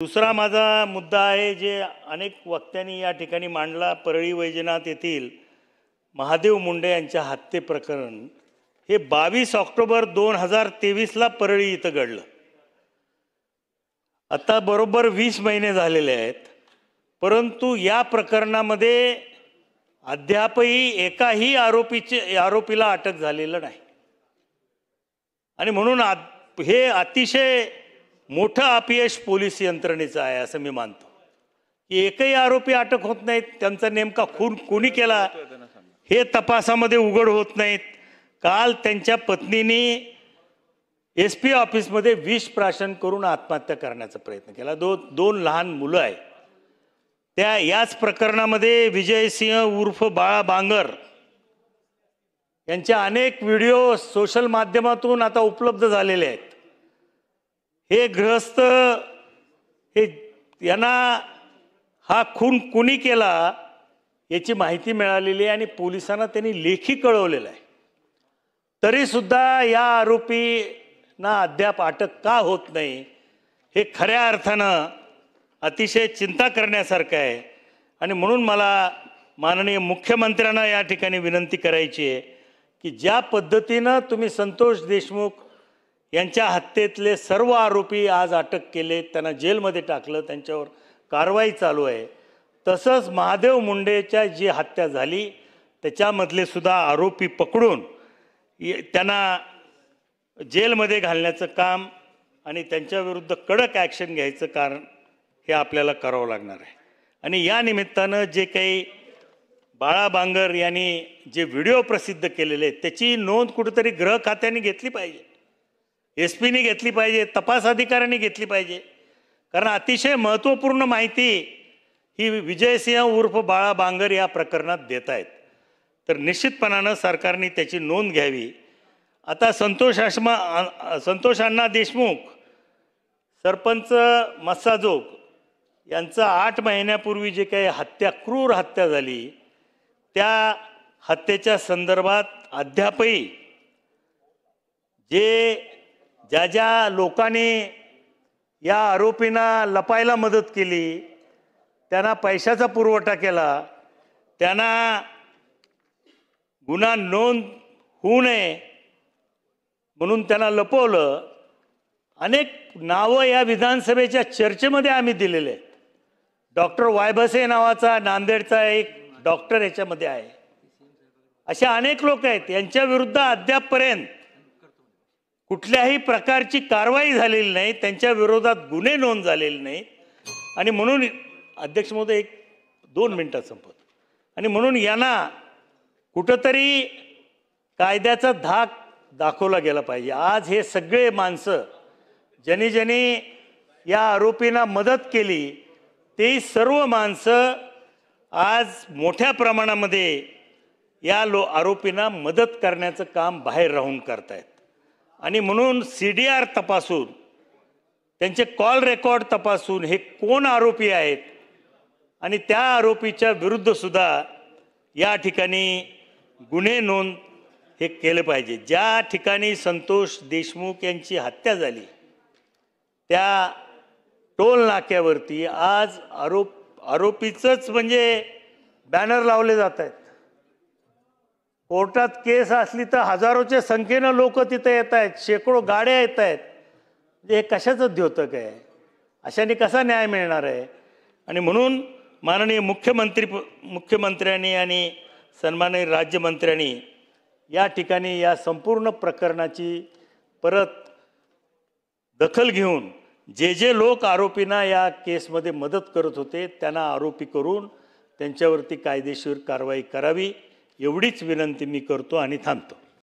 दुसरा माझा मुद्दा आहे जे अनेक वक्त्यांनी या ठिकाणी मांडला, परळी वैजनाथ येथील महादेव मुंडे यांच्या हत्ये प्रकरण हे 22 ऑक्टोबर 2023ला परळी इथं घडलं। आता बरोबर 20 महिने झालेले आहेत, परंतु या प्रकरणामध्ये अद्यापही एकाही आरोपीला अटक झालेलं नाही आणि म्हणून हे अतिशय मोठं अपयश पोलीस यंत्रणेचं आहे असं मी मानतो की एकही आरोपी अटक होत नाहीत, त्यांचा नेमका खून कोणी केला हे तपासामध्ये उघड होत नाहीत। काल त्यांच्या पत्नीने SP ऑफिसमध्ये विष प्राशन करून आत्महत्या करण्याचा प्रयत्न केला। दोन लहान मुलं आहेत। त्या याच प्रकरणामध्ये विजय सिंह उर्फ बाळा बांगर यांच्या अनेक व्हिडिओ सोशल माध्यमातून आता उपलब्ध झालेले आहेत। हे गृहस्थ यांना हा खून कोणी केला याची माहिती मिळालेली आहे आणि पोलिसांना त्यांनी लेखी कळवलेलं आहे, तरी सुद्धा या आरोपींना अद्याप अटक का होत नाही हे खऱ्या अर्थानं अतिशय चिंता करण्यासारखं आहे। आणि म्हणून मला माननीय मुख्यमंत्र्यांना या ठिकाणी विनंती करायची आहे की ज्या पद्धतीनं तुम्ही संतोष देशमुख यांच्या हत्येतले सर्व आरोपी आज अटक केले, त्यांना जेलमध्ये टाकलं, त्यांच्यावर कारवाई चालू आहे, तसंच महादेव मुंडेच्या जी हत्या झाली त्याच्यामधले सुद्धा आरोपी पकडून त्यांना जेलमध्ये घालण्याचं काम आणि त्यांच्याविरुद्ध कडक ॲक्शन घ्यायचं कारण हे आपल्याला करावं लागणार आहे। आणि या निमित्तानं जे काही बाळा बांगर यांनी जे व्हिडिओ प्रसिद्ध केलेले आहेत त्याची नोंद कुठेतरी गृह खात्याने घेतली पाहिजे, SP नी घेतली पाहिजे, तपास अधिकाऱ्यांनी घेतली पाहिजे, कारण अतिशय महत्त्वपूर्ण माहिती ही विजयसिंह उर्फ बाळा बांगर या प्रकरणात देत आहेत। तर निश्चितपणानं सरकारने त्याची नोंद घ्यावी। आता संतोष अण्णा देशमुख सरपंच मस्साजोग यांचं 8 महिन्यापूर्वी जे काही क्रूर हत्या झाली त्या हत्येच्या संदर्भात अद्यापही ज्या लोकांनी या आरोपींना लपायला मदत केली, त्यांना पैशाचा पुरवठा केला, त्यांना गुन्हा नोंद होऊ नये म्हणून त्यांना लपवलं, अनेक नावं या विधानसभेच्या चर्चेमध्ये आम्ही दिलेले आहेत। डॉक्टर वायभसे नावाचा नांदेडचा एक डॉक्टर याच्यामध्ये आहे। अशा अनेक लोक आहेत, यांच्या विरुद्ध अद्यापपर्यंत कुठल्याही प्रकारची कारवाई झालेली नाही, त्यांच्या विरोधात गुन्हे नोंद झालेले नाहीत। आणि म्हणून अध्यक्ष महोदय 2 मिनिटात संपत, आणि म्हणून यांना कुठंतरी कायद्याचा धाक दाखवला गेला पाहिजे। आज हे सगळे माणसं ज्यांनी या आरोपींना मदत केली ते सर्व माणसं आज मोठ्या प्रमाणामध्ये या आरोपींना मदत करण्याचं काम बाहेर राहून करतायत। आणि म्हणून CDR तपासून, त्यांचे कॉल रेकॉर्ड तपासून हे कोण आरोपी आहेत आणि त्या आरोपीच्या विरुद्ध सुद्धा या ठिकाणी गुन्हे नोंद हे केले पाहिजे। ज्या ठिकाणी संतोष देशमुख यांची हत्या झाली त्या टोल नाक्यावरती आज आरोपीचंच म्हणजे बॅनर लावले जात आहेत। कोर्टात केस असली तर हजारोच्या संख्येनं लोक तिथे येत आहेत, शेकडो गाड्या येत आहेत। हे कशाचं द्योतक आहे? अशाने कसा न्याय मिळणार आहे? आणि म्हणून माननीय मुख्यमंत्र्यांनी आणि सन्माननीय राज्यमंत्र्यांनी या ठिकाणी या संपूर्ण प्रकरणाची परत दखल घेऊन जे लोक आरोपींना या केसमध्ये मदत करत होते त्यांना आरोपी करून त्यांच्यावरती कायदेशीर कारवाई करावी एवढीच विनंती मी करतो आणि थांबतो।